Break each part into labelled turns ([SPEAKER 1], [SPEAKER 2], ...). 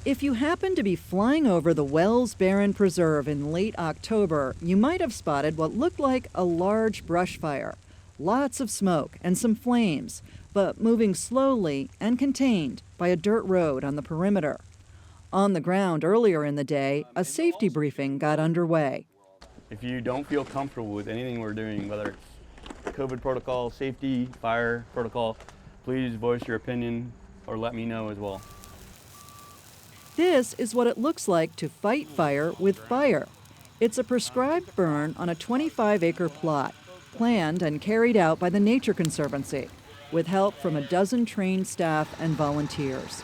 [SPEAKER 1] If you happen to be flying over the Wells Barren Preserve in late October, you might have spotted what looked like a large brush fire. Lots of smoke and some flames, but moving slowly and contained by a dirt road on the perimeter. On the ground earlier in the day, a safety briefing got underway.
[SPEAKER 2] If you don't feel comfortable with anything we're doing, whether it's COVID protocol, safety, fire protocol, please voice your opinion or let me know as well.
[SPEAKER 1] This is what it looks like to fight fire with fire. It's a prescribed burn on a 25-acre plot, planned and carried out by the Nature Conservancy, with help from a dozen trained staff and volunteers.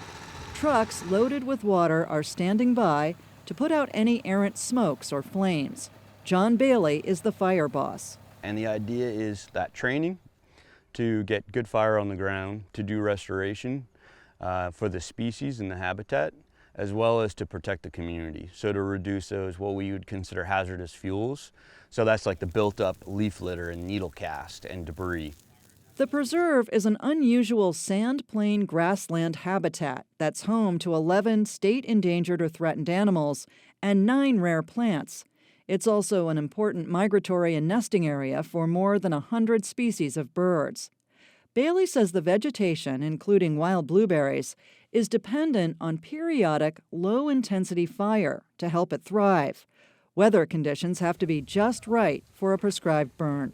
[SPEAKER 1] Trucks loaded with water are standing by to put out any errant smokes or flames. John Bailey is the fire boss.
[SPEAKER 2] And the idea is that training to get good fire on the ground, to do restoration for the species and the habitat, as well as to protect the community. So to reduce those, what we would consider hazardous fuels. So that's like the built up leaf litter and needle cast and debris.
[SPEAKER 1] The preserve is an unusual sand plain grassland habitat that's home to 11 state endangered or threatened animals and 9 rare plants. It's also an important migratory and nesting area for more than 100 species of birds. Bailey says the vegetation, including wild blueberries, is dependent on periodic, low-intensity fire to help it thrive. Weather conditions have to be just right for a prescribed burn.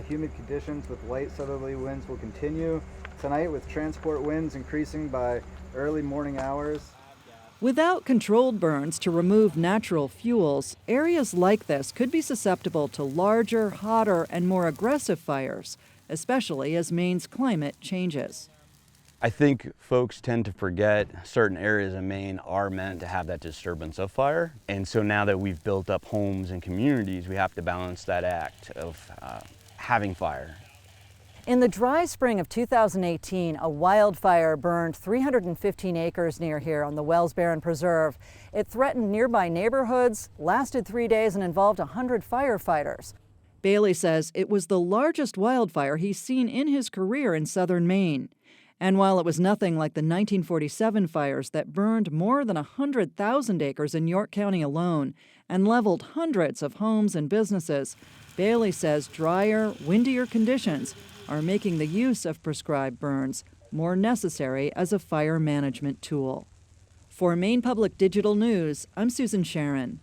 [SPEAKER 3] Humid conditions with light southerly winds will continue tonight, with transport winds increasing by early morning hours.
[SPEAKER 1] Without controlled burns to remove natural fuels, areas like this could be susceptible to larger, hotter, and more aggressive fires, especially as Maine's climate changes.
[SPEAKER 2] I think folks tend to forget certain areas of Maine are meant to have that disturbance of fire. And so now that we've built up homes and communities, we have to balance that act of having fire.
[SPEAKER 1] In the dry spring of 2018, a wildfire burned 315 acres near here on the Wells Barren Preserve. It threatened nearby neighborhoods, lasted 3 days, and involved 100 firefighters. Bailey says it was the largest wildfire he's seen in his career in southern Maine. And while it was nothing like the 1947 fires that burned more than 100,000 acres in York County alone and leveled hundreds of homes and businesses, Bailey says drier, windier conditions are making the use of prescribed burns more necessary as a fire management tool. For Maine Public Digital News, I'm Susan Sharon.